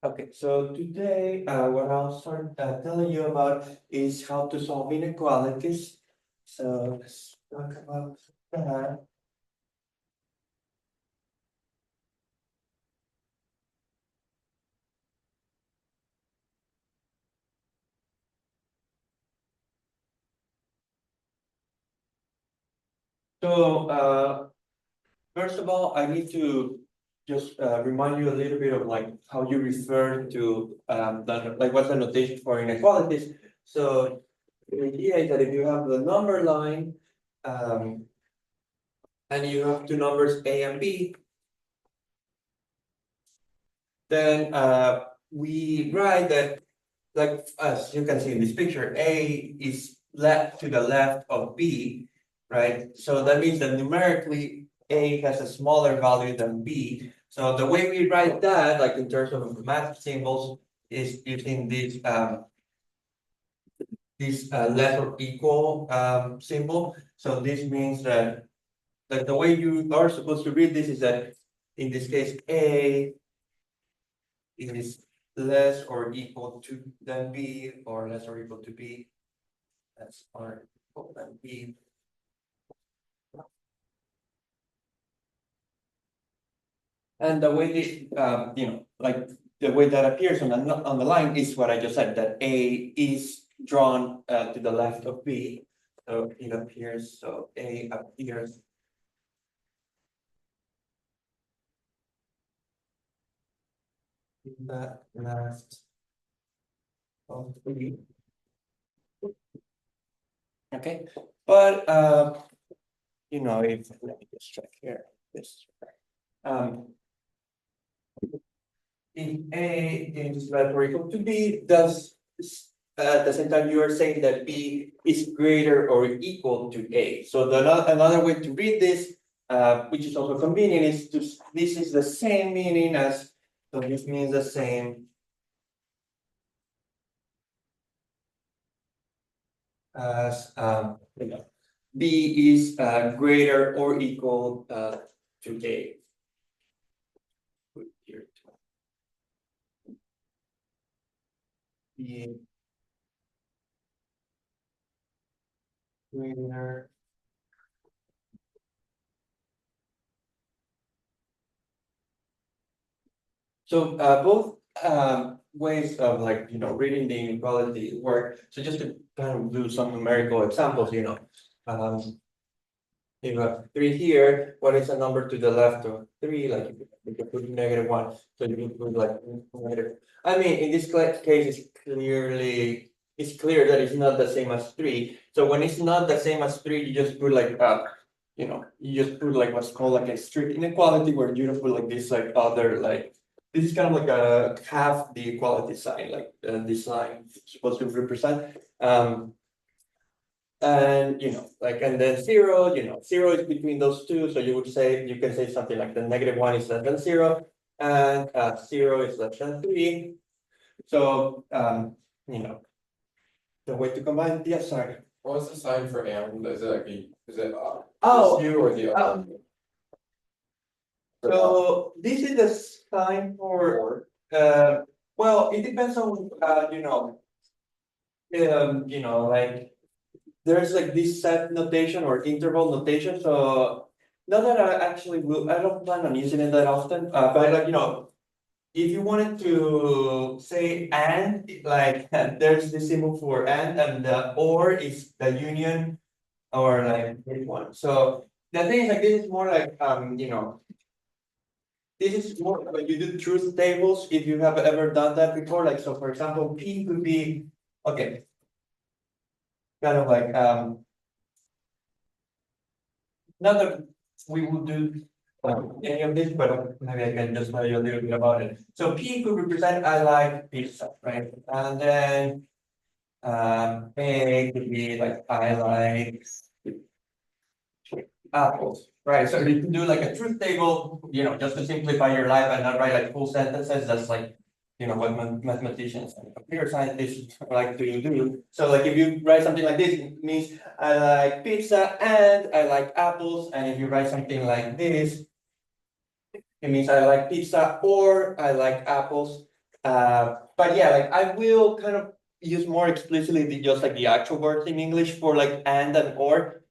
Okay, so today what I'll start telling you about is how to solve inequalities. So let's talk about that. So first of all, I need to just remind you a little bit of like how you refer to like what's the notation for inequalities. So the idea is that if you have the number line um, and you have two numbers A and B, then we write that, like as you can see in this picture, A is left to the left of B, right? So that means that numerically A has a smaller value than B. So the way we write that, like in terms of math symbols, is using this less or equal symbol. So this means that the way you are supposed to read this is that in this case A is less or equal to than B or less or equal to B. That's R equal than B. And the way this, like the way that appears on the line is what I just said, that A is drawn to the left of B. So it appears, so A appears in the left of B. Okay, but if let me just check here. This um, if A is less or equal to B, does at the same time you are saying that B is greater or equal to A. So another way to read this, which is also convenient, is this is the same meaning as, so this means the same as B is greater or equal to A. Put here B greater. So both ways of reading the inequality work. So just to kind of do some numerical examples, um, you have three here. What is a number to the left of three? Like you can put -1, so you can put like negative. I mean, in this case, it's clear that it's not the same as three. So when it's not the same as three, you just put like you just put like what's called like a strict inequality, where you don't put like this like other like this is kind of like a half the equality sign, like this line is supposed to represent. And and then zero, zero is between those two. So you can say something like the -1 is less than zero, and zero is less than three. So the way to combine, yes, sorry. What's the sign for and? Is it like is it Oh, you or the other? So this is the sign for well, it depends on like there's like this set notation or interval notation. So not that I don't plan on using it that often, but like if you wanted to say and, like there's this symbol for and the or is the union or like this one. So the thing is like this is more like this is more when you do truth tables, if you have ever done that before, like so for example, P could be okay, kind of like not that we will do any of this, but maybe I can just tell you a little bit about it. So P could represent I like pizza, right? And then A could be like I like apples, right? So you can do like a truth table, just to simplify your life and not write like full sentences. That's like, what mathematicians and computer scientists like to do. So like if you write something like this, it means I like pizza and I like apples. And if you write something like this, it means I like pizza or I like apples. But yeah, like I will kind of use more explicitly just like the actual words in English for like and or.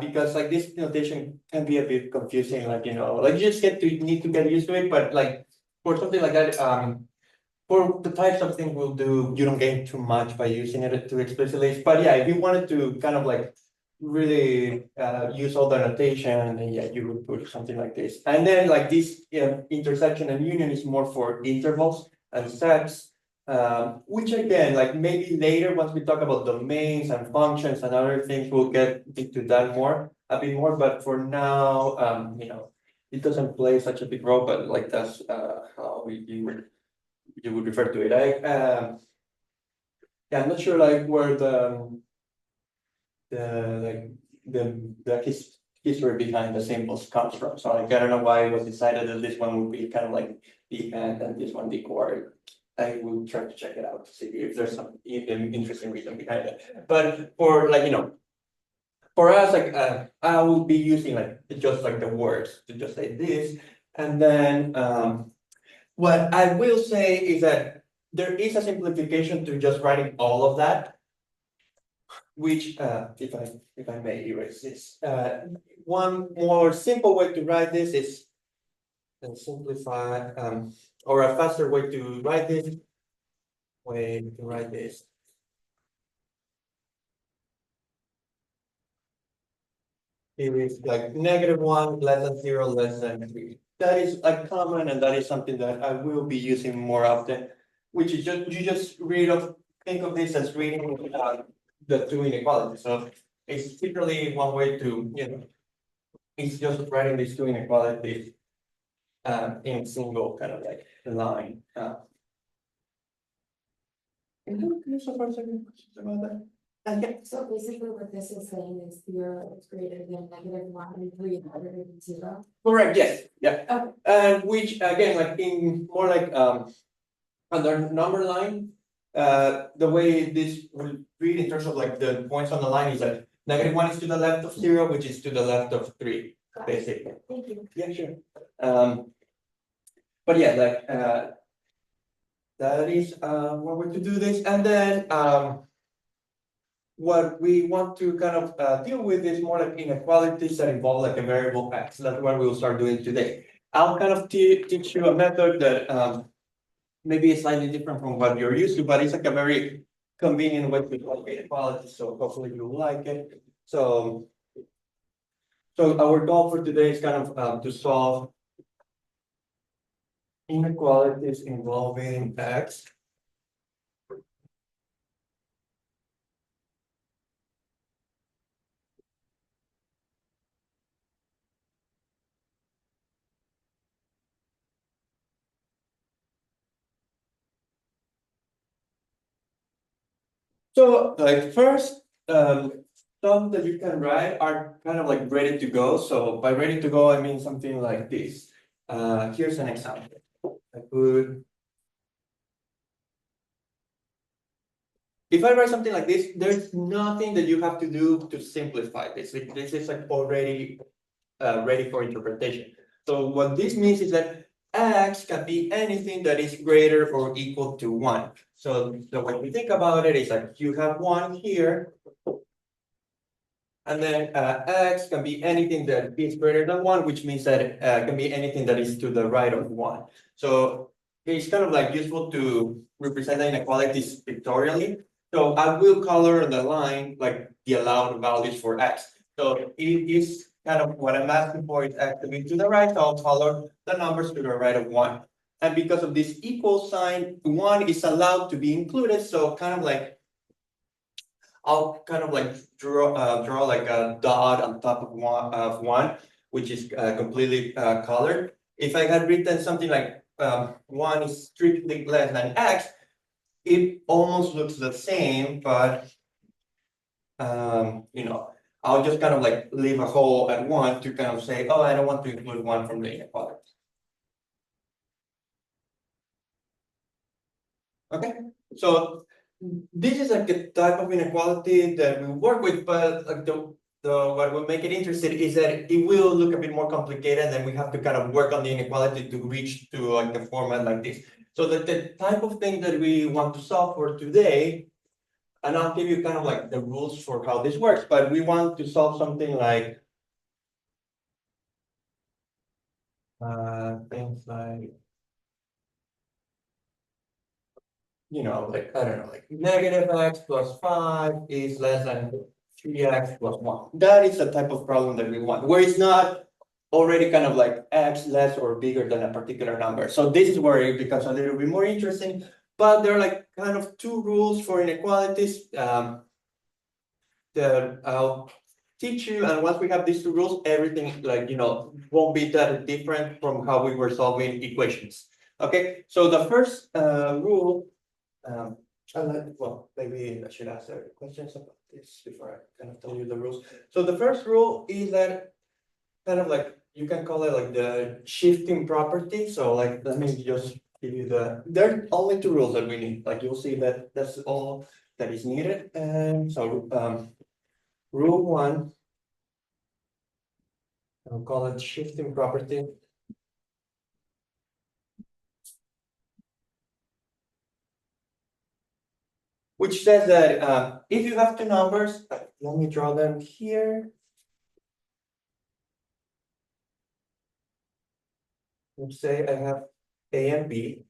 Because like this notation can be a bit confusing, like like you just need to get used to it. But like for something like that, for the types of things we'll do, you don't gain too much by using it too explicitly. But yeah, if you wanted to kind of like really use all the notation, then yeah, you would put something like this. And then like this intersection and union is more for intervals and sets, which again, like maybe later once we talk about domains and functions and other things, we'll get into that a bit more. But for now, it doesn't play such a big role. But like that's how you would refer to it. Yeah, I'm not sure like where the like the history behind the symbols comes from. So like I don't know why it was decided that this one would be kind of like the and this one the core. I will try to check it out to see if there's some interesting reason behind it. But for like for us like I will be using like just like the words to just say this, and then what I will say is that there is a simplification to just writing all of that, which, if I may erase this, one more simple way to write this is and simplify, or a faster way to write this. It is like -1, less than 0, less than 3. That is like common, and that is something that I will be using more often, which is just you just think of this as reading the two inequalities. So it's literally one way to it's just writing these two inequalities in a single kind of like line. Can you so far second questions about that? Yeah. So basically what this is saying is 0 is greater than -1 and 3 is greater than 0. Correct, yes, yeah. Okay. And which again, like in more like under number line, the way this will read in terms of like the points on the line is that -1 is to the left of 0, which is to the left of 3, basically. Thank you. Yeah, sure. But yeah, like that is one way to do this, and then what we want to kind of deal with is more like inequalities that involve like a variable x. That's what we'll start doing today. I'll kind of teach you a method that maybe is slightly different from what you're used to, but it's like a very convenient way to solve inequalities. So hopefully you'll like it. So our goal for today is kind of to solve inequalities involving x. So like first, some that you can write are kind of like ready to go. So by ready to go, I mean something like this. Here's an example. If I write something like this, there's nothing that you have to do to simplify this. This is like already ready for interpretation. So what this means is that x can be anything that is greater or equal to 1. So the way we think about it is like you have 1 here, and then x can be anything that is greater than 1, which means that it can be anything that is to the right of 1. So it's kind of like useful to represent the inequalities pictorially. So I will color the line like the allowed values for x. So it is kind of what I'm asking for is x to be to the right, so I'll color the numbers to the right of 1. And because of this equal sign, 1 is allowed to be included, so kind of like I'll kind of like draw like a dot on top of one, which is completely colored. If I had written something like 1 is strictly less than x, it almost looks the same, but I'll just kind of like leave a hole at 1 to kind of say, oh, I don't want to include 1 from the inequality. Okay, so this is like a type of inequality that we work with, but like the what will make it interesting is that it will look a bit more complicated, and then we have to kind of work on the inequality to reach to like a format like this. So the type of thing that we want to solve for today, and I'll give you kind of like the rules for how this works, but we want to solve something like things like, like, I don't know, like negative x plus 5 is less than 3x plus 1. That is the type of problem that we want, where it's not already kind of like x less or bigger than a particular number. So this is where it becomes a little bit more interesting, but there are like kind of two rules for inequalities that I'll teach you. And once we have these two rules, everything like, won't be that different from how we were solving equations. Okay, so the first rule, well, maybe I should answer questions about this before I kind of tell you the rules. So the first rule is that kind of like, you can call it like the shifting property. So like, let me just give you there are only two rules that we need. Like you'll see that that's all that is needed. And so rule one, I'll call it shifting property. Which says that if you have two numbers, let me draw them here. Let's say I have A and B,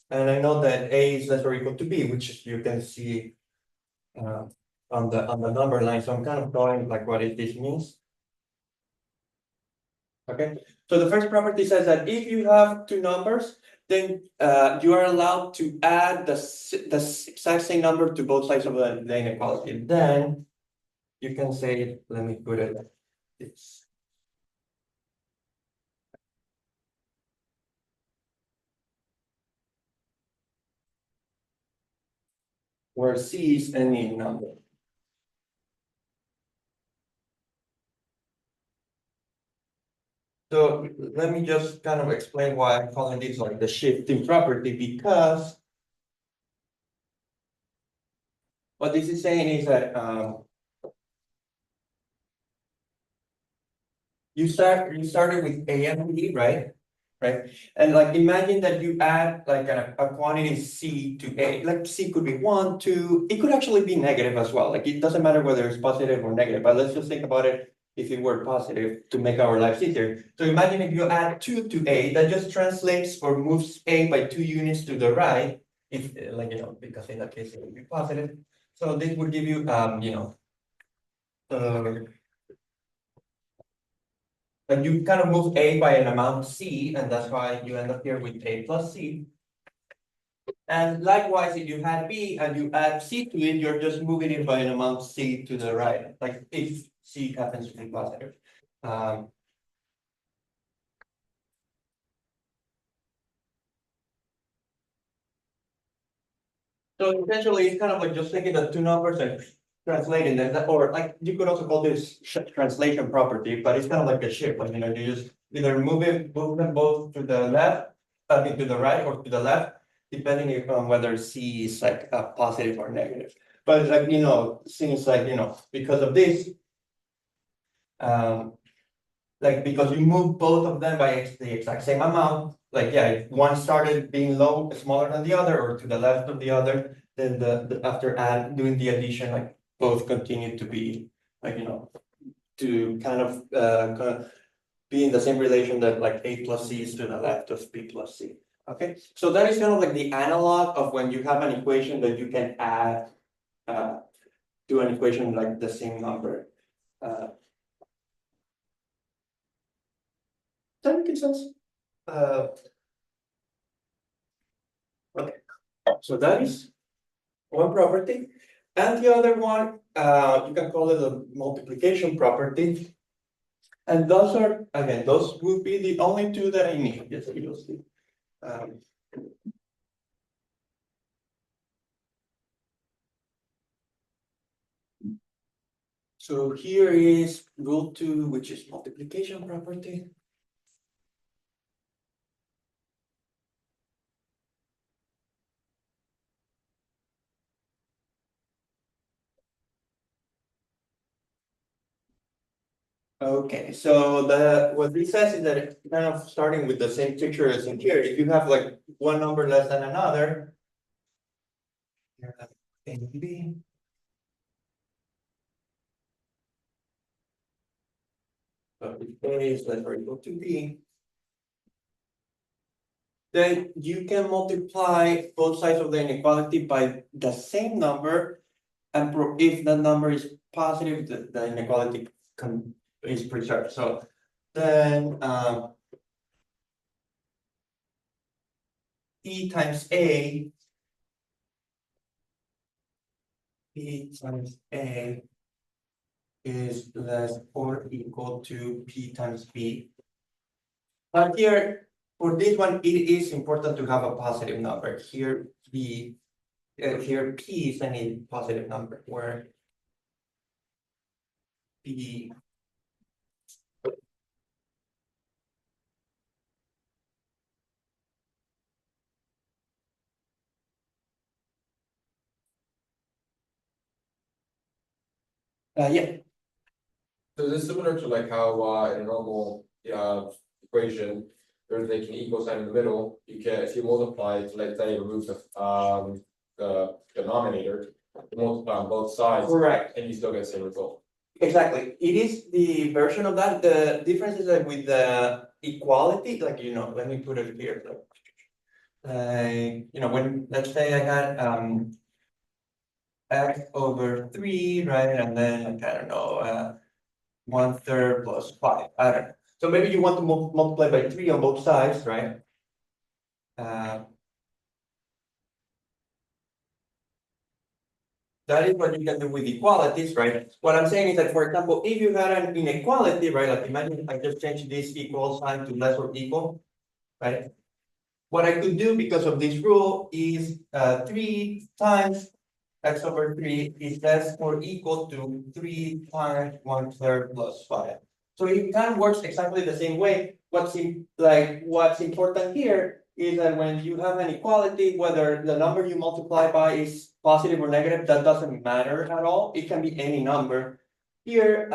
and I know that A is less or equal to B, which you can see on the number line. So I'm kind of drawing like what this means. Okay, so the first property says that if you have two numbers, then you are allowed to add the exact same number to both sides of the inequality. Then you can say, let me put it this. Where C is any number. So let me just kind of explain why I'm calling this like the shifting property, because what this is saying is that you started with A and B, right? Right? And like imagine that you add like a quantity C to A, like C could be 1, 2, it could actually be negative as well. Like it doesn't matter whether it's positive or negative, but let's just think about it if it were positive to make our lives easier. So imagine if you add 2 to A, that just translates or moves A by 2 units to the right, if like, because in that case it would be positive. So this would give you, uh, and you kind of move A by an amount C, and that's why you end up here with A plus C. And likewise, if you had B and you add C to it, you're just moving it by an amount C to the right, like if C happens to be positive. So essentially, it's kind of like just taking the two numbers and translating them, or like you could also call this translation property, but it's kind of like a shift. Like you just either move them both to the left, I mean to the right or to the left, depending on whether C is like a positive or negative. But like since like because of this, um, like because you move both of them by the exact same amount, like yeah, if one started being smaller than the other or to the left of the other, then after doing the addition, like both continue to be like to kind of be in the same relation that like A plus C is to the left of B plus C. Okay, so that is kind of like the analog of when you have an equation that you can add to an equation like the same number. Does that make sense? Okay, so that is one property. And the other one, you can call it a multiplication property. And those are, again, those will be the only two that I need. Yes, you'll see. Um, so here is rule 2, which is multiplication property. Okay, so what this says is that it's kind of starting with the same picture as in here, if you have like one number less than another. Here, A and B. So if A is less or equal to B. Then you can multiply both sides of the inequality by the same number. And if the number is positive, the inequality is preserved, so then P times A. P times A is less or equal to P times B. But here, for this one, it is important to have a positive number. Here B, here P is any positive number, where P yeah. So this is similar to like how in a normal equation, there's like an equal sign in the middle, you can, if you multiply to let's say remove the denominator, you multiply on both sides. Correct. And you still get the same result. Exactly, it is the version of that. The difference is that with the equality, like, let me put it here, like, when, let's say I had x over 3, right, and then I don't know, 1/3 plus 5, I don't know. So maybe you want to multiply by 3 on both sides, right? That is what you can do with equalities, right? What I'm saying is that, for example, if you had an inequality, right, like imagine I just change this equal sign to less or equal, right? What I could do because of this rule is 3 times x over 3 is less or equal to 3 times 1/3 plus 5. So it kind of works exactly the same way. What's important here is that when you have an equality, whether the number you multiply by is positive or negative, that doesn't matter at all. It can be any number. Here,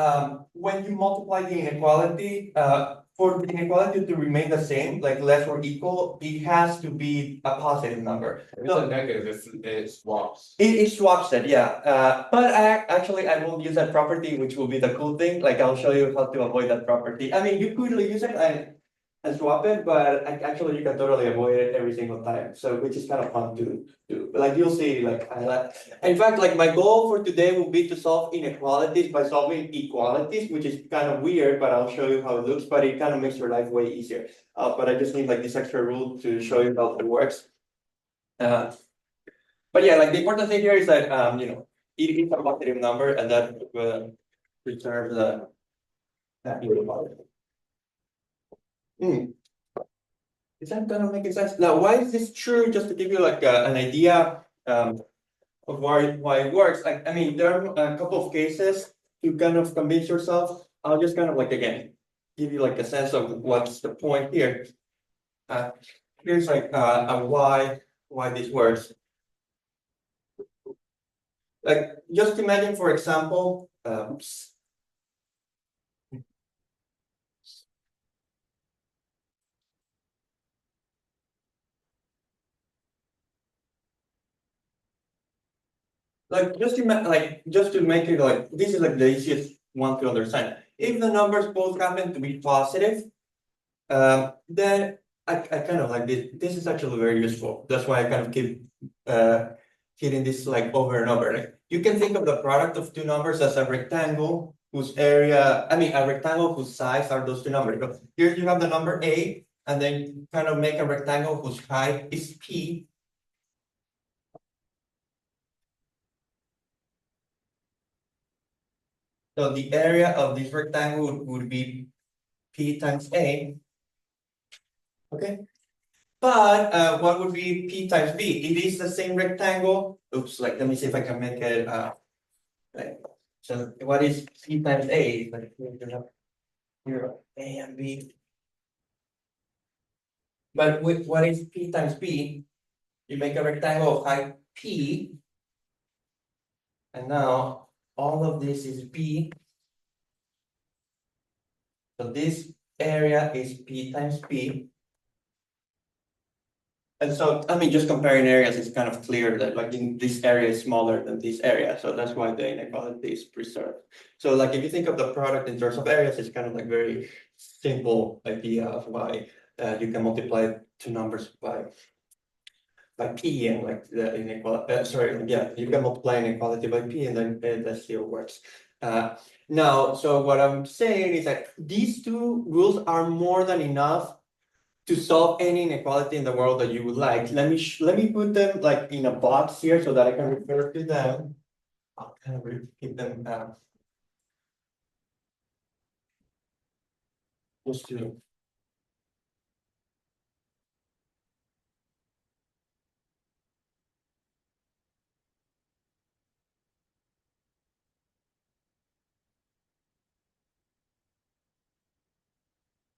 when you multiply the inequality, for the inequality to remain the same, like less or equal, it has to be a positive number. If it's a negative, it swaps. It swaps it, yeah. But I won't use that property, which will be the cool thing. Like, I'll show you how to avoid that property. I mean, you could use it and swap it, but actually you can totally avoid it every single time. So, which is kind of fun to do. Like, you'll see, like, in fact, like, my goal for today will be to solve inequalities by solving equalities, which is kind of weird, but I'll show you how it looks. But it kind of makes your life way easier. But I just need like this extra rule to show you how it works. But yeah, like the important thing here is that it is a positive number, and that preserves that inequality. Is that gonna make sense? Now, why is this true? Just to give you like an idea of why it works. Like, I mean, there are a couple of cases to kind of convince yourself. I'll just kind of like again give you like a sense of what's the point here. Here's like a why this works. Like, just imagine, for example, like just to make it like this is like the easiest one to understand. If the numbers both happen to be positive, then I kind of like this. This is actually very useful. That's why I kind of keep hitting this like over and over. Like, you can think of the product of two numbers as a rectangle whose area, I mean, a rectangle whose size are those two numbers. So here you have the number A, and then kind of make a rectangle whose height is P. So the area of this rectangle would be P times A. Okay. But what would be P times B? It is the same rectangle. Oops, like let me see if I can make it like, so what is P times A? Like here A and B. But with what is P times B? You make a rectangle of height P. And now all of this is B. So this area is P times P. And so, I mean, just comparing areas, it's kind of clear that like in this area is smaller than this area, so that's why the inequality is preserved. So like if you think of the product in terms of areas, it's kind of like very simple idea of why you can multiply two numbers by P and like the inequality, sorry, yeah, you can multiply inequality by P and then that still works. Now, so what I'm saying is that these two rules are more than enough to solve any inequality in the world that you would like. Let me put them like in a box here so that I can refer to them. I'll kind of keep them just to.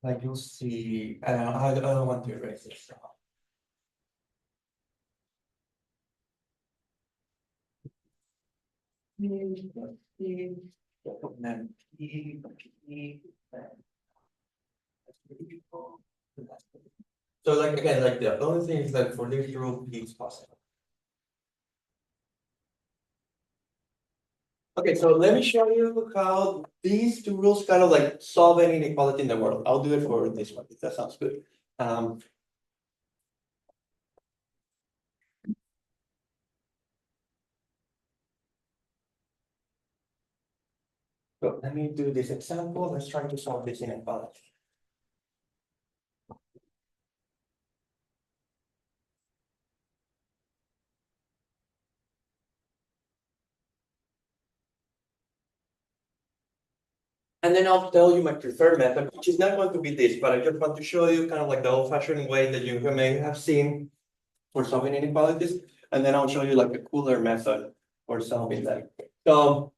Like you'll see, I don't want to erase this. So. So like again, like the only thing is that for this rule, P is possible. Okay, so let me show you how these two rules kind of like solve any inequality in the world. I'll do it for this one, if that sounds good. So let me do this example. Let's try to solve this inequality. And then I'll tell you my preferred method, which is not going to be this, but I just want to show you kind of like the old-fashioned way that you may have seen for solving inequalities. And then I'll show you like a cooler method for solving them. So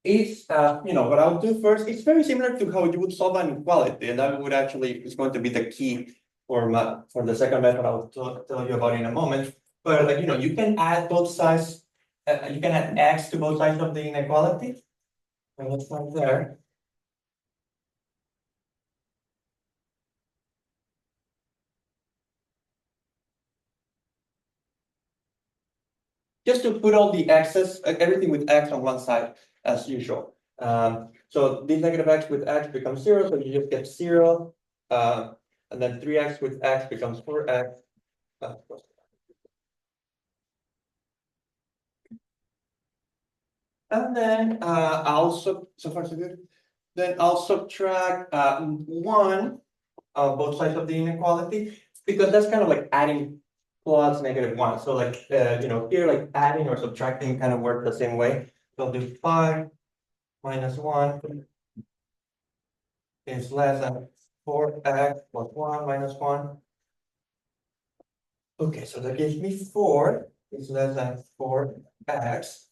it's, what I'll do first, it's very similar to how you would solve an inequality. And that would actually, is going to be the key for the second method I'll tell you about in a moment. But like, you can add both sides, you can add x to both sides of the inequality. And let's start there. Just to put all the x's, everything with x on one side as usual. So this negative x with x becomes 0, so you just get 0. And then 3x with x becomes 4x. And then also, so far so good. Then I'll subtract 1 both sides of the inequality, because that's kind of like adding plus -1. So like, here like adding or subtracting kind of work the same way. So I'll do 5 minus 1 is less than 4x plus 1 minus 1. Okay, so that gives me 4 is less than 4x.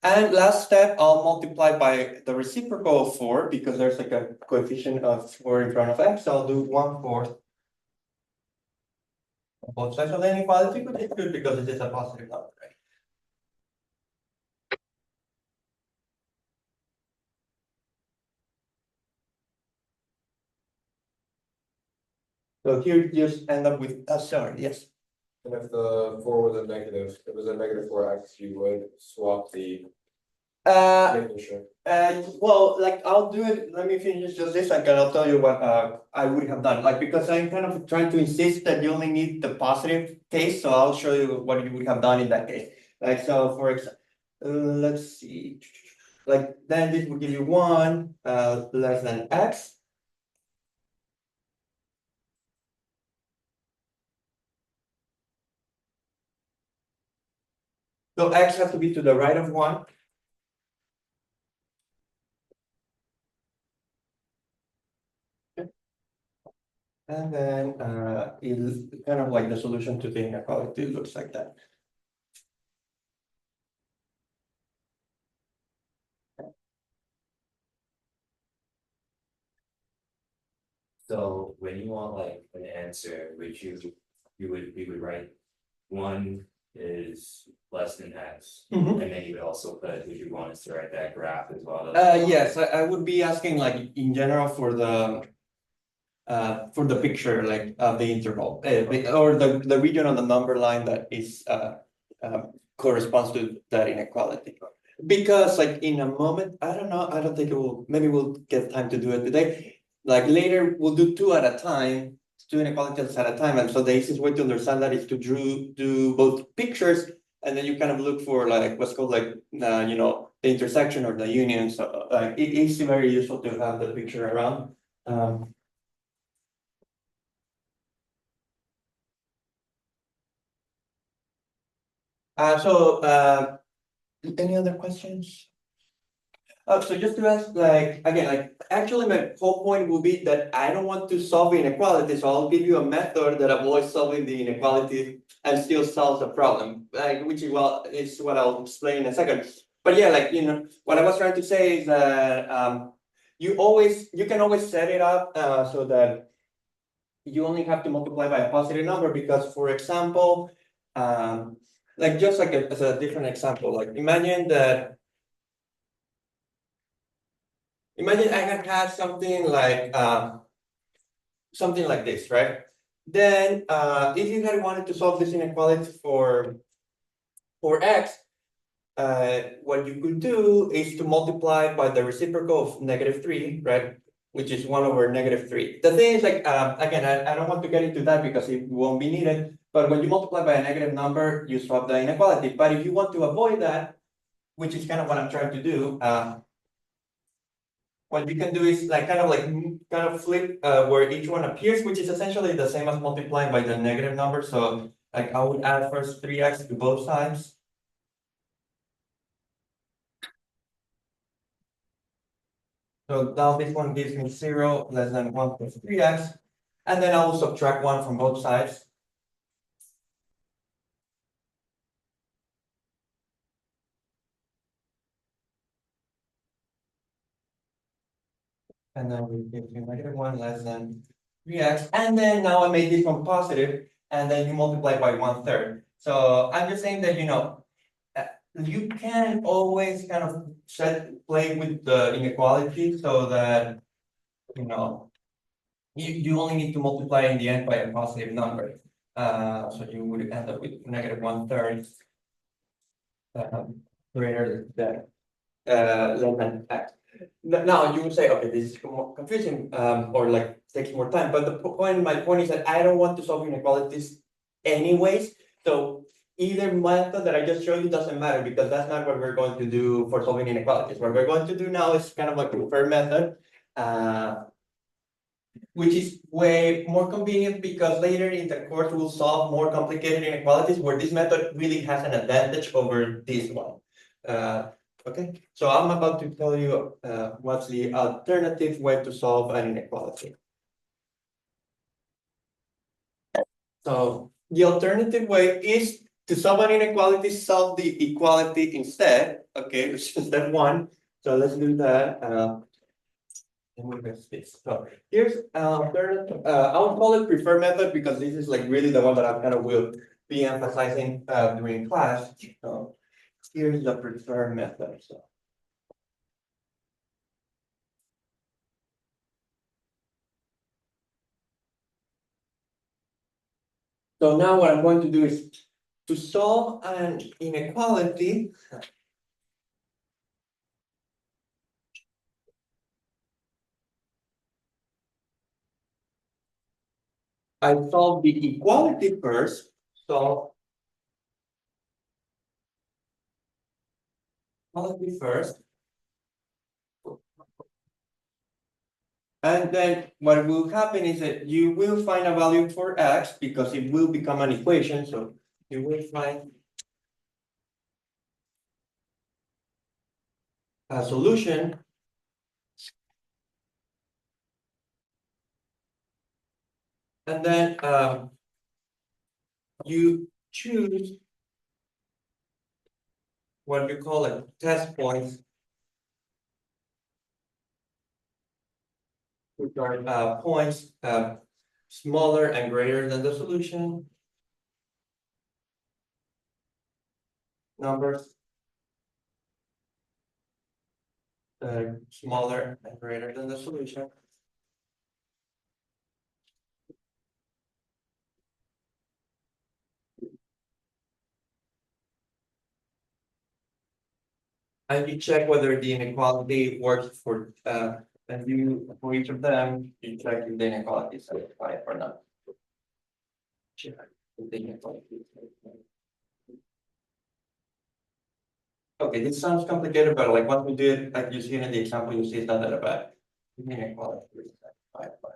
And last step, I'll multiply by the reciprocal of 4 because there's like a coefficient of 4 in front of x. So I'll do 1/4 on both sides of the inequality, but it's good because it is a positive number, right? So here you just end up with, sorry, yes. And if the 4 was a negative, if it was a -4x, you would swap the definition. Well, like I'll do it. Let me finish just this, and I'll tell you what I would have done. Like because I'm kind of trying to insist that you only need the positive case, so I'll show you what you would have done in that case. Like so, for example, let's see. Like then this would give you 1 less than x. So x has to be to the right of 1. And then it's kind of like the solution to the inequality looks like that. So when you want like an answer, which you would write 1 is less than x, Mhm. and then you would also put, would you want us to write that graph as well? Yes, I would be asking like in general for the picture, like the interval, or the region on the number line that is corresponds to that inequality. Because like in a moment, I don't know, I don't think it will, maybe we'll get time to do it today. Like later, we'll do two at a time, two inequalities at a time, and so the easiest way to understand that is to do both pictures, and then you kind of look for like what's called like the intersection or the union. So it is very useful to have the picture around. Any other questions? Oh, so just to ask, like, again, like, actually, my whole point will be that I don't want to solve inequality, so I'll give you a method that avoids solving the inequality and still solves the problem, like, which is, well, is what I'll explain in a second. But yeah, like, what I was trying to say is that, you can always set it up, so that you only have to multiply by a positive number, because, for example, like, just like as a different example, like, imagine I had something like this, right? Then if you had wanted to solve this inequality for x, what you could do is to multiply by the reciprocal of -3, right? Which is 1/-3. The thing is, like, again, I don't want to get into that because it won't be needed. But when you multiply by a negative number, you solve the inequality. But if you want to avoid that, which is kind of what I'm trying to do, what you can do is like kind of flip where each one appears, which is essentially the same as multiplying by the negative number. So like I would add first 3x to both sides. So now this one gives me 0 less than 1 plus 3x. And then I will subtract 1 from both sides. And then we give you -1 less than 3x. And then now I made this one positive, and then you multiply by 1/3. So I'm just saying that, you can always kind of play with the inequality so that, you only need to multiply in the end by a positive number. So you would end up with -1/3 greater than less than x. Now you would say, okay, this is more confusing, or like takes more time. But my point is that I don't want to solve inequalities anyways. So either method that I just showed you doesn't matter, because that's not what we're going to do for solving inequalities. What we're going to do now is kind of like a preferred method, which is way more convenient because later in the course we'll solve more complicated inequalities where this method really has an advantage over this one. Okay, so I'm about to tell you what's the alternative way to solve an inequality. So the alternative way is to solve an inequality, solve the equality instead. Okay, which is step one. So let's do that. So here's alternative. I would call it preferred method because this is like really the one that I kind of will be emphasizing during class. So here's the preferred method. So now what I'm going to do is to solve an inequality. I solve the equality first. So equality first. And then what will happen is that you will find a value for x because it will become an equation. So you will find a solution. And then you choose what you call it test points, which are points smaller and greater than the solution numbers. smaller and greater than the solution. And you check whether the inequality works for, and you, for each of them, you check if the inequality is satisfied or not. Check if the inequality is satisfied. Okay, this sounds complicated, but like once we do it, like you see in the example, you see it's not that bad. Inequality is satisfied by.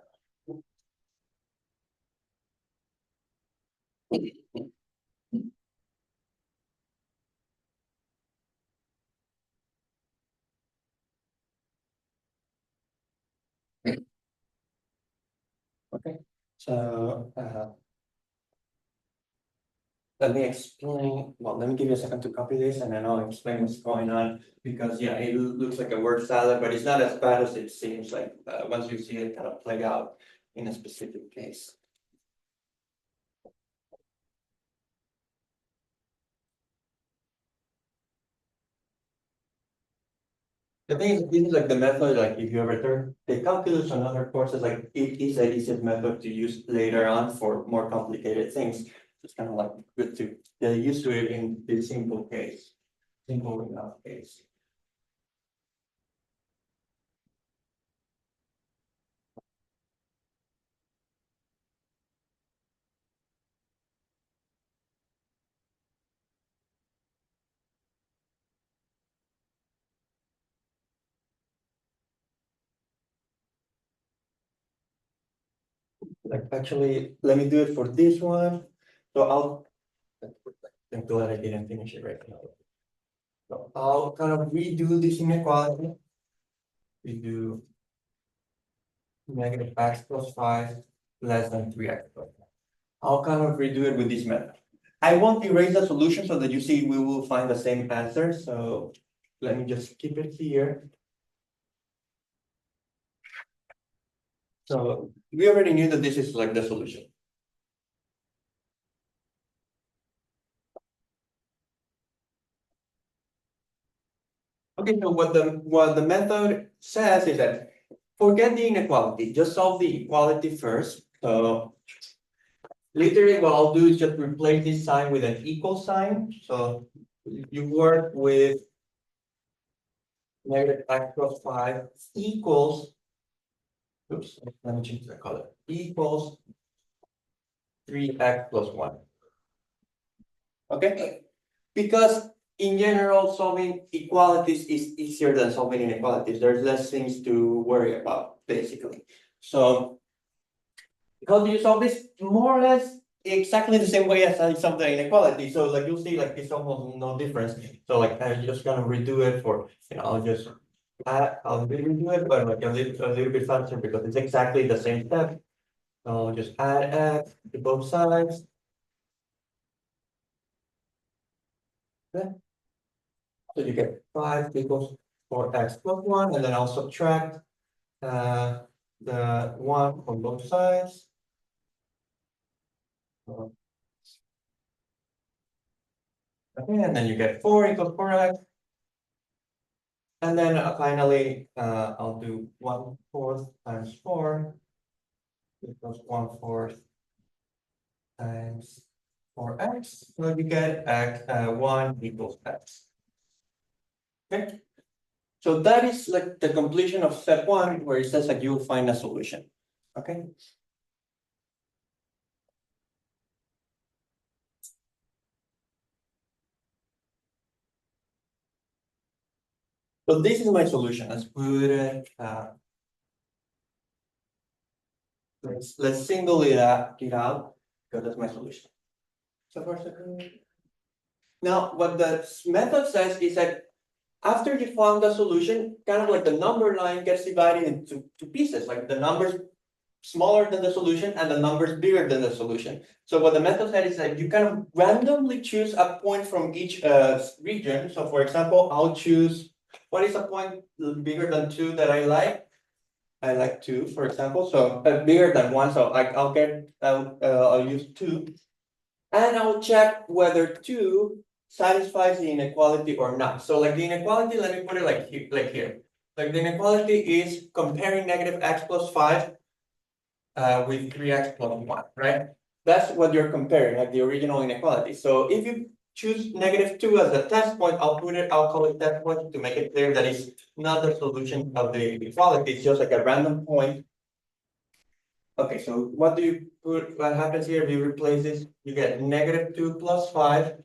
Okay, so, let me explain, well, let me give you a second to copy this and then I'll explain what's going on. Because yeah, it looks like a word salad, but it's not as bad as it seems like, once you see it kind of play out in a specific case. The thing is, this is like the method, like if you ever take calculus and other courses, like it is the easiest method to use later on for more complicated things. It's kind of like good to get used to it in this simple case, simple enough case. Like actually, let me do it for this one. So I'm glad I didn't finish it right now. So I'll kind of redo this inequality. We do negative x plus 5 less than 3x plus 5. I'll kind of redo it with this method. I won't erase the solution so that you see we will find the same answer. So let me just keep it here. So we already knew that this is like the solution. Okay, so what the method says is that forget the inequality, just solve the equality first. So literally what I'll do is just replace this sign with an equal sign. So you work with negative x plus 5 equals, oops, let me change the color, equals 3x plus 1. Okay, because in general, solving equalities is easier than solving inequalities. There's less things to worry about, basically. So, how do you solve this? More or less exactly the same way as I solved the inequality. So, like you'll see, like it's almost no difference. So, like I'm just gonna redo it for, I'll just I'll redo it, but like a little bit faster because it's exactly the same step. So I'll just add x to both sides. Okay. So you get 5 equals 4x plus 1, and then I'll subtract the 1 from both sides. Okay, and then you get 4 equals 4x. And then finally, I'll do 1/4 times 4 equals 1/4 times 4x. So you get x 1 equals x. Okay. So that is like the completion of step 1, where it says that you'll find a solution. Okay. So this is my solution. Let's put it. Let's single it out, because that's my solution. So for a second. Now, what the method says is that after you found the solution, kind of like the number line gets divided into two pieces, like the numbers smaller than the solution and the numbers bigger than the solution. So what the method said is that you kind of randomly choose a point from each region. So for example, I'll choose, what is a point bigger than 2 that I like? I like 2, for example, so bigger than 1, so I'll use 2. And I'll check whether 2 satisfies the inequality or not. So like the inequality, let me put it like here, Like the inequality is comparing negative x plus 5 with 3x plus 1, right? That's what you're comparing, like the original inequality. So if you choose -2 as a test point, I'll call it test point to make it clear that it's not the solution of the inequality, it's just like a random point. Okay, so what do you put, what happens here if you replace this? You get -2 plus 5.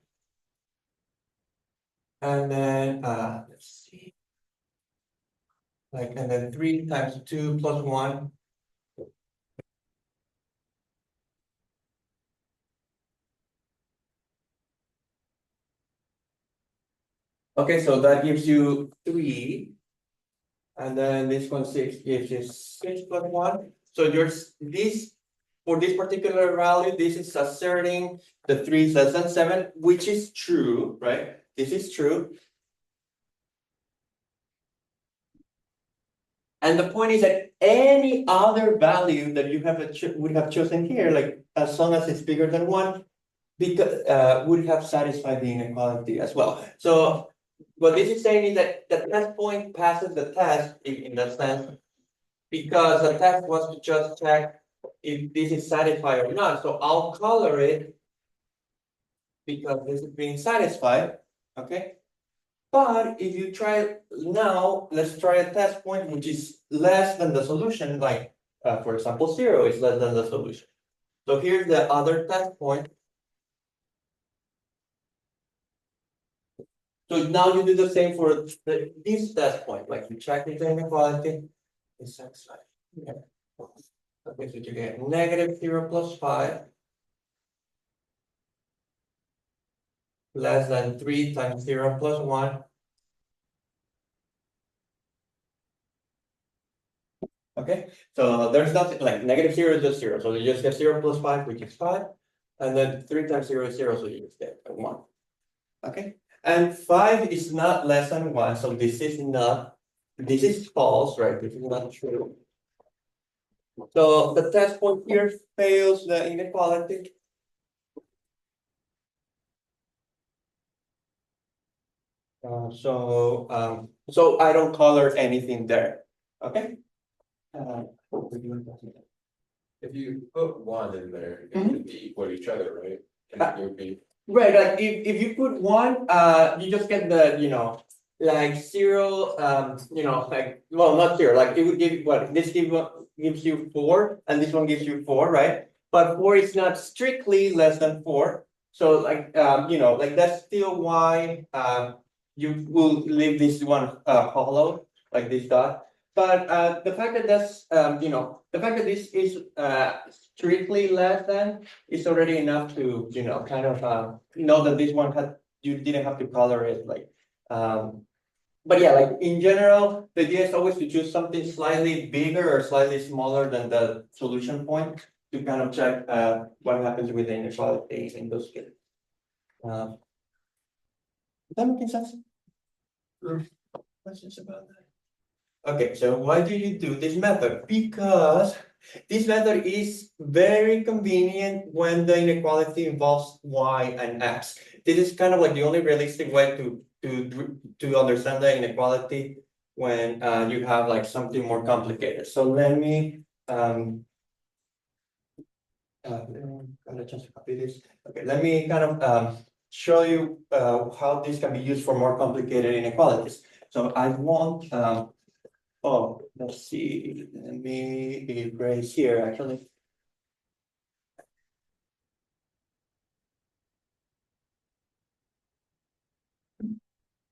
And then, let's see. Like, and then 3 times 2 plus 1. Okay, so that gives you 3. And then this one 6 gives you 6 plus 1. So yours, this, for this particular value, this is asserting the 3 is less than 7, which is true, right? This is true. And the point is that any other value that you have would have chosen here, like as long as it's bigger than 1, because would have satisfied the inequality as well. So what this is saying is that the test point passes the test in that sense, because the test was to just check if this is satisfied or not. So I'll color it because this is being satisfied, okay? But if you try now, let's try a test point which is less than the solution, like for example, 0 is less than the solution. So here's the other test point. So now you do the same for this test point, like you check the inequality. It's satisfied. Yeah. Okay, so you get -0 plus 5 less than 3 times 0 plus 1. Okay, so there's nothing like -0 is just 0. So you just get 0 plus 5, which is 5. And then 3 times 0 is 0, so you just get 1. Okay, and 5 is not less than 1, so this is not, this is false, right? This is not true. So the test point here fails the inequality. So I don't color anything there, okay? If you put 1 in there, it Mhm. would be equal to each other, right? And Uh, it would be, Right, like if you put 1, you just get the, like 0, like, well, not 0, like it would give what, this gives you 4, and this one gives you 4, right? But 4 is not strictly less than 4. So like, like that's still why, you will leave this one, hollow, like this dot. But, the fact that that's, the fact that this is, strictly less than is already enough to, kind of, know that this one had, you didn't have to color it, like, but yeah, like in general, the idea is always to choose something slightly bigger or slightly smaller than the solution point to kind of check, what happens with the inequality in those cases. Does that make sense? Questions about that? Okay, so why do you do this method? Because this method is very convenient when the inequality involves y and x. This is kind of like the only realistic way to understand the inequality when, you have like something more complicated. So let me gonna just copy this. Okay, let me kind of show you how this can be used for more complicated inequalities. So I want oh, let's see, let me erase here actually.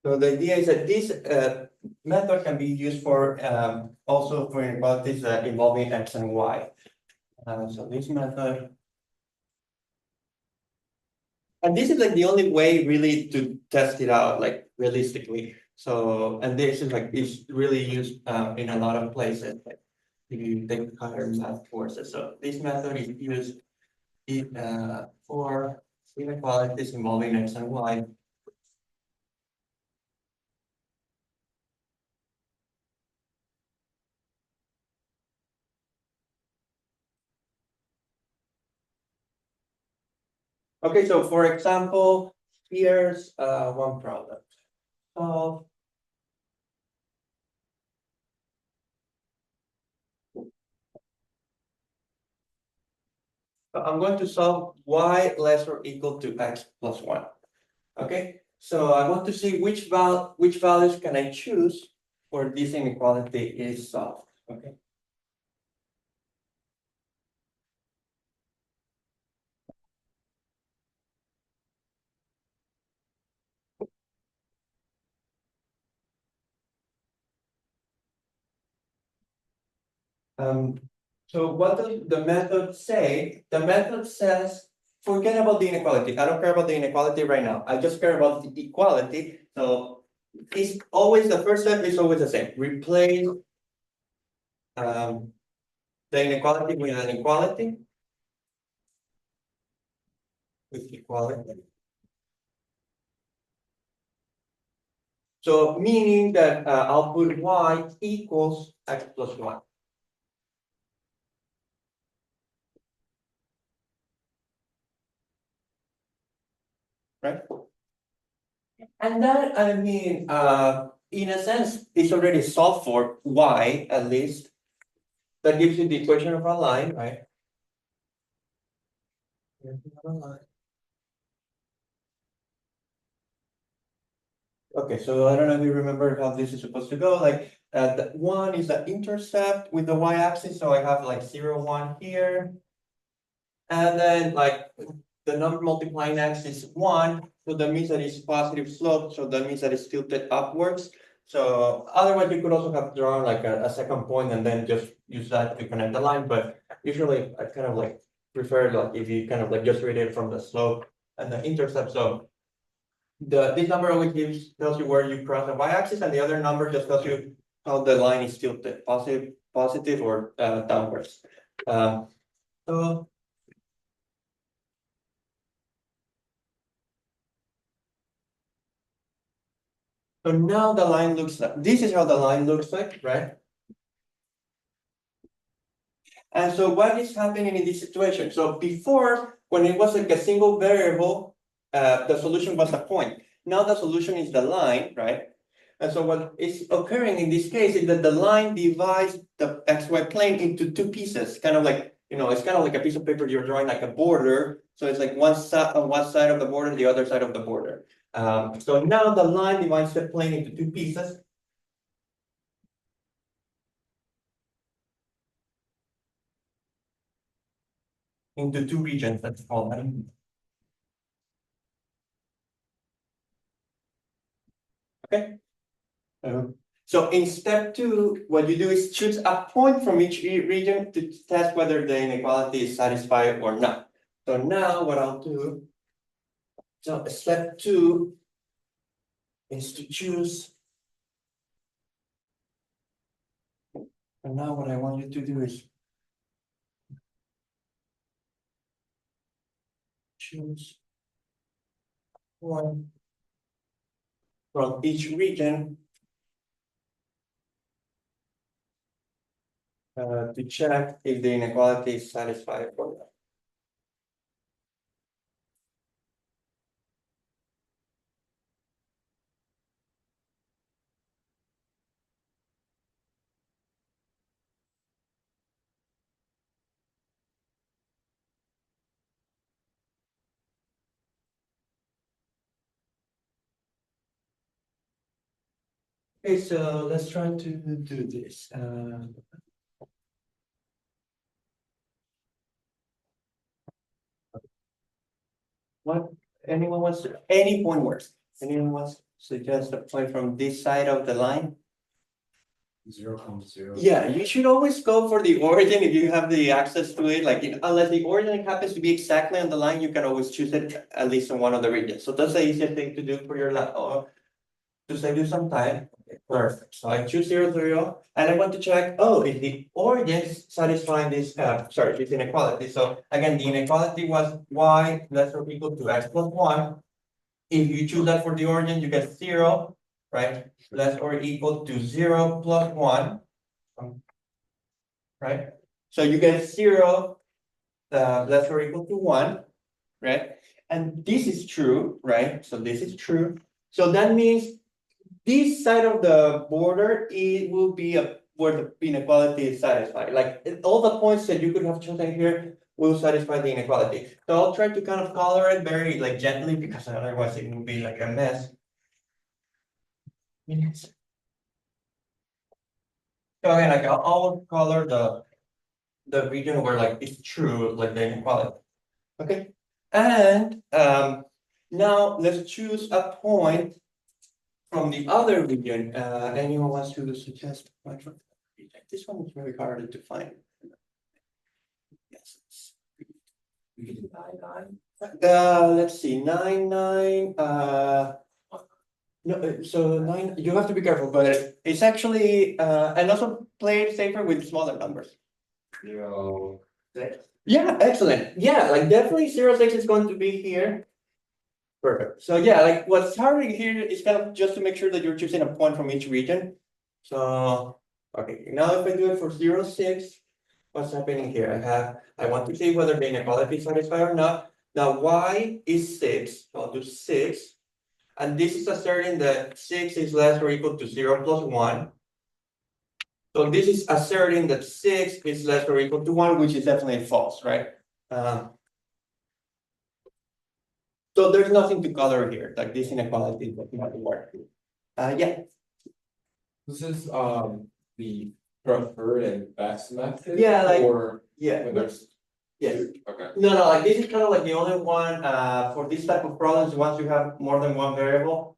So the idea is that this method can be used for also for inequalities involving x and y. So this method, and this is like the only way really to test it out, like realistically. So, and this is like, it's really used in a lot of places, like if you take higher math courses. So this method is used for inequalities involving x and y. Okay, so for example, here's one problem. So So I'm going to solve y less or equal to x plus one. Okay, so I want to see which values can I choose for this inequality is solved, okay? So what does the method say? The method says, forget about the inequality. I don't care about the inequality right now. I just care about the equality. So it's always, the first step is always the same. Replace the inequality with an equality. With equality. So meaning that I'll put y equals x plus one. Right? And that, I mean, in a sense, it's already solved for y at least. That gives you the equation of a line, right? Okay, so I don't know if you remember how this is supposed to go, like, the one is the intercept with the y-axis, so I have like 0, 1 here. And then like, the number multiplying x is one, so that means that it's positive slope, so that means that it's tilted upwards. So otherwise, you could also have drawn like a second point and then just use that to connect the line, but usually I kind of like prefer like if you kind of like just read it from the slope and the intercept, so this number always tells you where you cross the y-axis, and the other number just tells you how the line is tilted, positive or downwards. So now the line looks like this is how the line looks like, right? And so what is happening in this situation? So before, when it was like a single variable, the solution was a point. Now the solution is the line, right? And so what is occurring in this case is that the line divides the xy plane into two pieces, kind of like, it's kind of like a piece of paper you're drawing like a border. So it's like one side on one side of the border, the other side of the border. So now the line divides the plane into two pieces. Into two regions, let's call them. Okay. So in step two, what you do is choose a point from each region to test whether the inequality is satisfied or not. So now what I'll do, so step two is to choose. And now what I want you to do is choose one from each region to check if the inequality is satisfied or not. Okay, so let's try to do this. What, anyone wants to, any point works. Anyone wants to suggest a point from this side of the line? 0.0. Yeah, you should always go for the origin if you have the access to it, like, unless the origin happens to be exactly on the line, you can always choose it at least in one of the regions. So that's the easiest thing to do for your lab, to save you some time. Okay, perfect. So I choose 0, 0, and I want to check, if the origin is satisfying this, this inequality. So again, the inequality was y less or equal to x plus one. If you choose that for the origin, you get 0, right? Less or equal to 0 plus 1. Right? So you get 0, less or equal to 1, right? And this is true, right? So this is true. So that means this side of the border, it will be where the inequality is satisfied. Like all the points that you could have chosen here will satisfy the inequality. So I'll try to kind of color it very like gently because otherwise it will be like a mess. Yes. So again, like I'll color the region where like it's true, like the inequality. Okay, and now let's choose a point from the other region. Anyone wants to suggest a point from the region? This one is very hard to find. Yes. We can do 9, 9. Let's see, 9, 9, no, so 9, you have to be careful, but it's actually, and also play it safer with smaller numbers. 0, 6. Yeah, excellent. Yeah, like definitely 0, 6 is going to be here. Perfect. So yeah, like what's hard here is kind of just to make sure that you're choosing a point from each region. So, okay, now if I do it for 0, 6, what's happening here? I want to see whether the inequality is satisfied or not. Now, y is 6, so I'll do 6. And this is asserting that 6 is less or equal to 0 plus 1. So this is asserting that 6 is less or equal to 1, which is definitely false, right? So there's nothing to color here, like this inequality does not work. Yeah, This is the preferred and best method? Yeah, like- Or yeah, when there's, yes. okay, No, like this is kind of like the only one, for this type of problems, once you have more than one variable,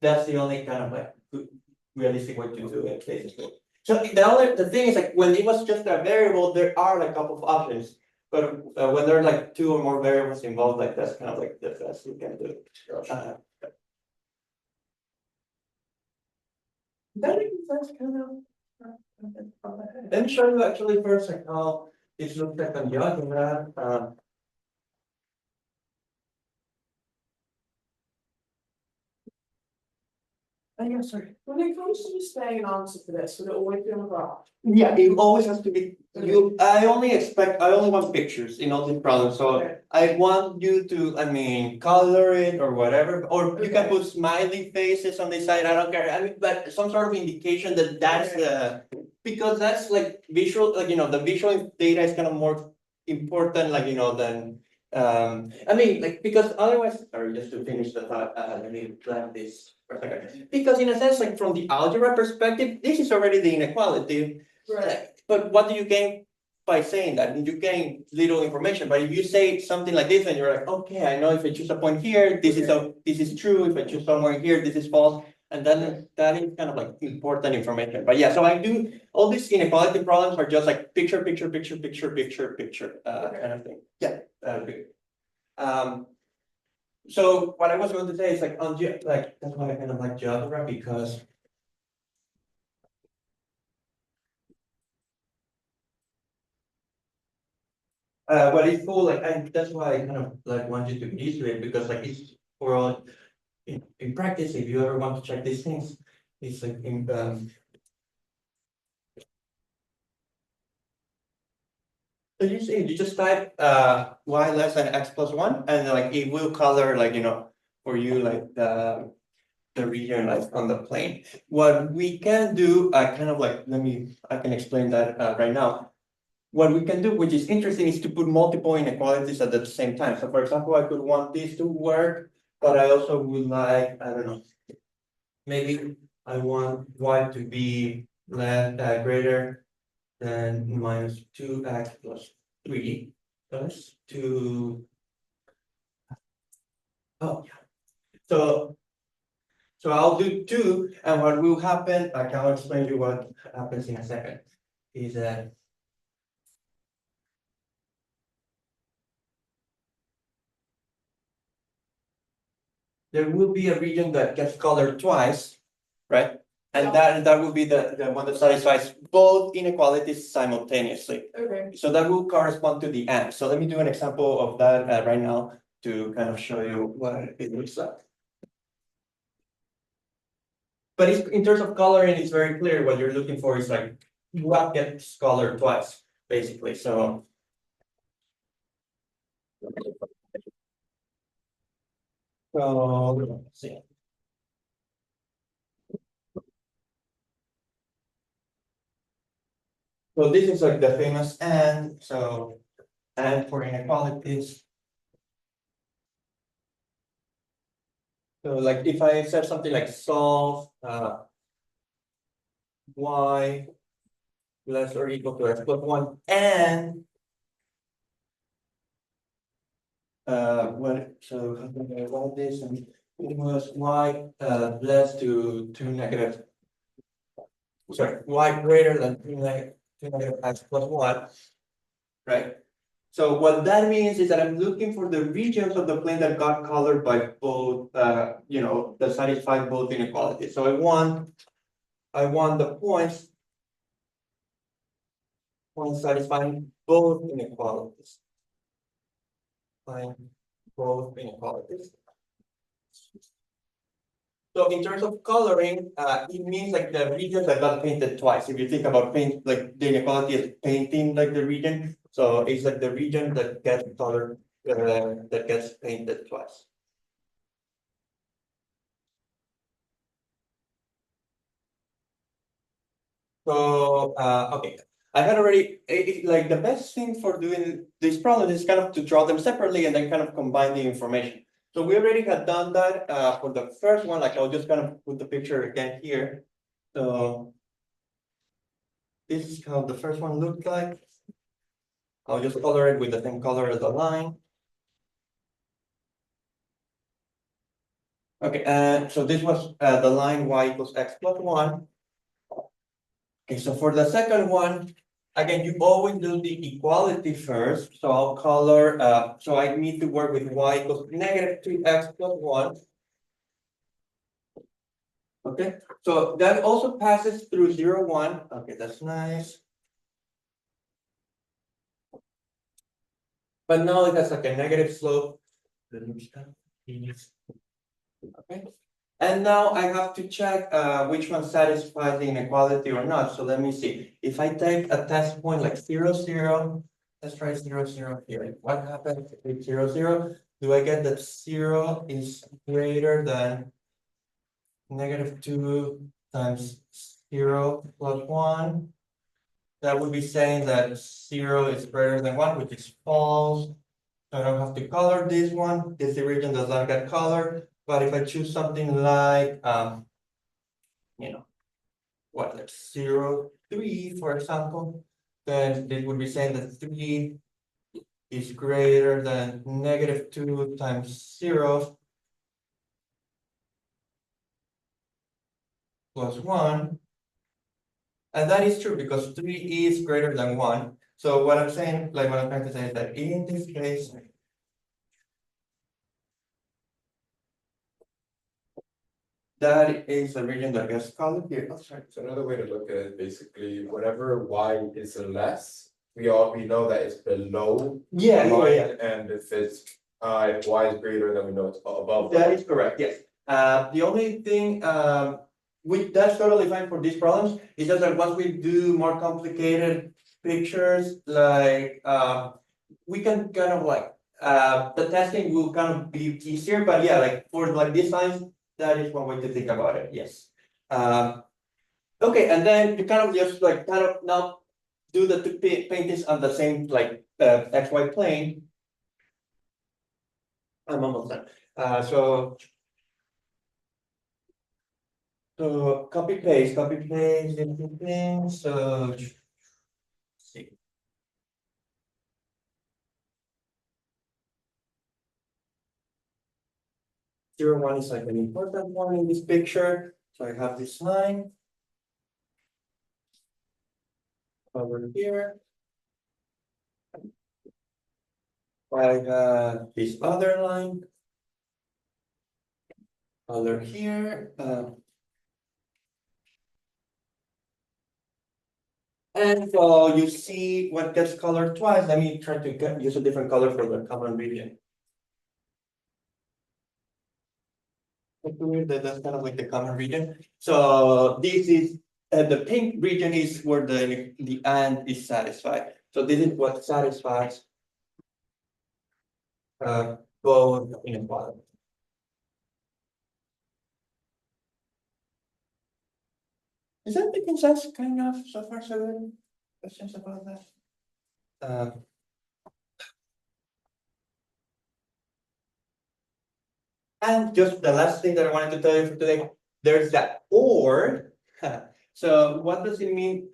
that's the only kind of like good, realistic way to do it, basically. So the thing is like, when it was just a variable, there are like a couple of options. But when there are like 2 or more variables involved, like that's kind of like the best you can do. gotcha. That's kind of. Let me show you actually first like how it looks like on the algebra. Yeah, sorry. When it comes to staying an answer for this, would it always be on a graph? Yeah, it always has to be, I only want pictures in all these problems, so Okay. I want you to, I mean, color it or whatever, or you can Okay. put smiley faces on the side, I don't care, I mean, but some sort of indication that that's because that's like visual, like, the visual data is kind of more important, like, than, I mean, like, because otherwise, sorry, just to finish the thought, let me plan this for a second. Because in a sense, like, from the algebra perspective, this is already the inequality. Right. But what do you gain by saying that? You gain little information, but if you say something like this and you're like, okay, I know if I choose a point here, this is true, if I choose somewhere here, this is false. And then that is kind of like important information. But yeah, so I do, all these inequality problems are just like picture, kind of thing. Yeah. Big. So what I was going to say is like that's why I kind of like GeoGebra because what is cool, like, that's why I kind of like want you to get used to it because like it's for all in practice, if you ever want to check these things, it's like so you just type y less than x plus 1 and like it will color like for you like the region like on the plane. What we can do, kind of like I can explain that right now. What we can do, which is interesting, is to put multiple inequalities at the same time. So for example, I could want this to work, but I also would like, I don't know, maybe I want y to be greater than minus 2x plus 3 plus 2. Oh, yeah. So I'll do 2, and what will happen, I'll explain you what happens in a second, is that there will be a region that gets colored twice, right? And that will be the one that satisfies both inequalities simultaneously. Okay. So that will correspond to the AND. So let me do an example of that right now to kind of show you what it looks like. But in terms of coloring, it's very clear what you're looking for is like what gets colored twice, basically. So let's see. So this is like the famous AND. So And for inequalities. So like if I said something like solve y less or equal to x plus one and what so how do I write this and it was y less to 2 negative sorry y greater than 2 negative x plus one, right? So what that means is that I'm looking for the regions of the plane that got colored by both that satisfy both inequalities. So I want the points satisfying both inequalities. Find both inequalities. So in terms of coloring, it means like the regions that got painted twice. If you think about paint, like the inequality is painting like the region. So it's like the region that gets colored, that gets painted twice. So, okay, I had already, like the best thing for doing this problem is kind of to draw them separately and then kind of combine the information. So we already had done that for the first one, like I'll just kind of put the picture again here. So this is how the first one looked like. I'll just color it with the same color as the line. Okay, and so this was the line y equals x plus one. Okay, so for the second one, again, you always do the equality first. So I'll color, so I need to work with y equals negative 2x plus one. Okay, so that also passes through 0, 1. Okay, that's nice. But now it has like a negative slope. Okay. And now I have to check which one satisfies the inequality or not. So let me see. If I take a test point like 0, 0, let's try 0, 0 here. What happens with 0, 0? Do I get that 0 is greater than negative 2 times 0 plus 1? That would be saying that 0 is greater than 1, which is false. So I don't have to color this one. This region does not get colored. But if I choose something like, what, like 0, 3, for example, then it would be saying that 3 is greater than negative 2 times 0 plus 1. And that is true because 3 is greater than 1. So what I'm saying, like what I'm trying to say is that in this case, that is the region that gets colored here. Oh, sorry. So another way to look at it, basically, whenever y is less, we know that it's below Yeah, the line, yeah. and if y is greater, then we know it's above. That is correct, yes. The only thing, which that's totally fine for these problems, is just that once we do more complicated pictures, like, we can kind of like, the testing will kind of be easier, but yeah, like for like these lines, that is one way to think about it, yes. Okay, and then you kind of just like kind of now do the paint this on the same like XY plane. I'm almost done. So copy paste different things. So let's see. Zero one is like an important one in this picture. So I have this line over here. I have this other line over here. And so you see what gets colored twice. Let me try to use a different color for the common region. That's kind of like the common region. So this is the pink region is where the and is satisfied. So this is what satisfies both inequalities. Is that making sense? Kind of so far so good. Questions about that? And just the last thing that I wanted to tell you for today, there's that or. So what does it mean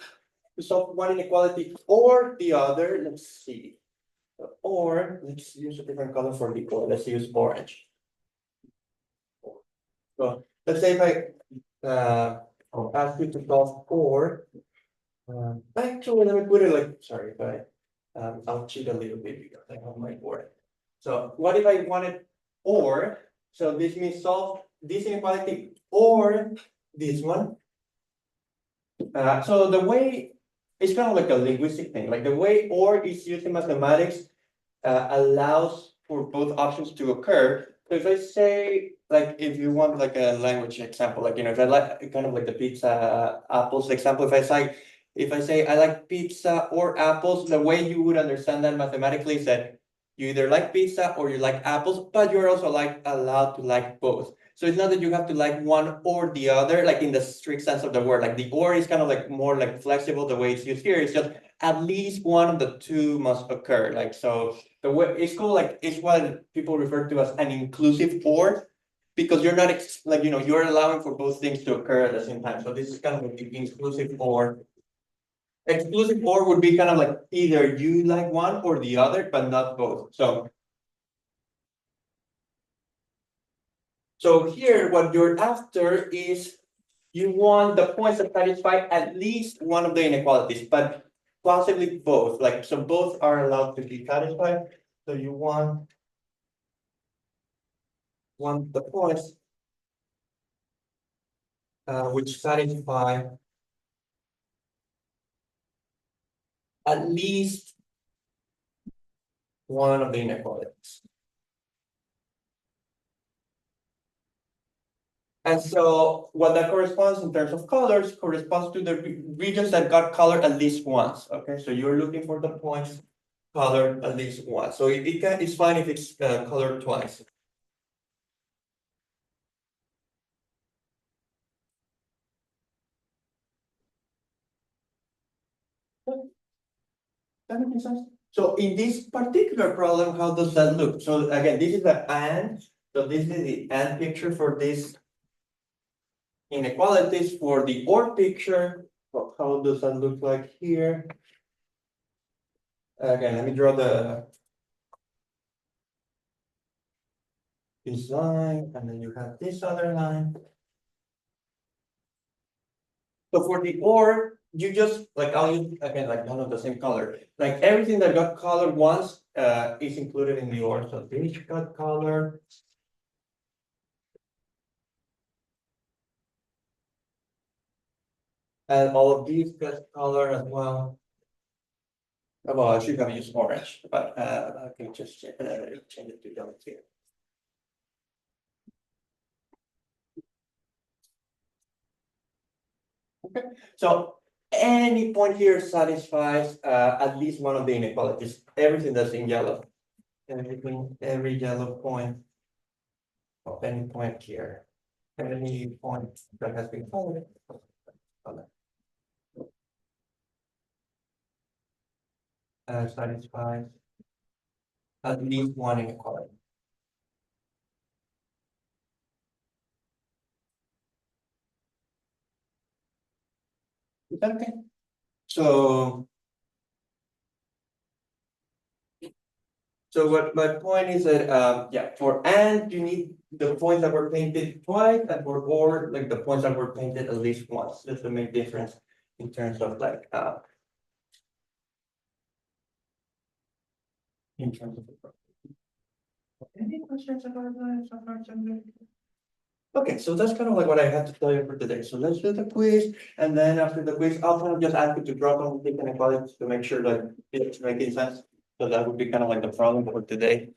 to solve one inequality or the other? Let's see. Or, let's use a different color for the or, let's use orange. So, let's say if I'll ask you to solve or. Actually, let me put it like, sorry, if I'll cheat a little bit because I have my board. So what if I wanted or, so this means solve this inequality or this one. So the way, it's kind of like a linguistic thing, like the way or is used in mathematics allows for both options to occur. So if I say, like, if you want like a language example, like, if I like kind of like the pizza apples example, if I say I like pizza or apples, the way you would understand that mathematically is that you either like pizza or you like apples, but you're also like allowed to like both. So it's not that you have to like one or the other, like in the strict sense of the word, like the or is kind of like more like flexible the way it's used here. It's just at least one of the two must occur. Like, so the way it's called, like, it's what people refer to as an inclusive or, because you're not like, you're allowing for both things to occur at the same time. So this is kind of like the inclusive or. Exclusive or would be kind of like either you like one or the other, but not both. So here, what you're after is you want the points that satisfy at least one of the inequalities, but possibly both. Like, so both are allowed to be satisfied. So you want the points which satisfy at least one of the inequalities. And so what that corresponds in terms of colors corresponds to the regions that got colored at least once. Okay, so you're looking for the points colored at least once. So it's fine if it's colored twice. That makes sense. So in this particular problem, how does that look? So again, this is the and. So this is the and picture for this inequalities. For the or picture, how does that look like here? Again, let me draw this line, and then you have this other line. So for the or, you just like, I'll use again like one of the same color. Like everything that got colored once is included in the or. So this got color. And all of these got color as well. Well, I should have used orange, but I can just change it to yellow here. Okay, so any point here satisfies at least one of the inequalities. Everything that's in yellow, every yellow point, or any point here, any point that has been colored. Satisfies at least one inequality. Is that okay? So what my point is that, yeah, for and you need the points that were painted twice, and for or, like the points that were painted at least once. That's the main difference in terms of like, in terms of the problem. Any questions about that so far, Chandler? Okay, so that's kind of like what I had to tell you for today. So let's do the quiz, and then after the quiz, I'll kind of just ask you to drop on the inequalities to make sure that it's making sense. So that would be kind of like the problem for today.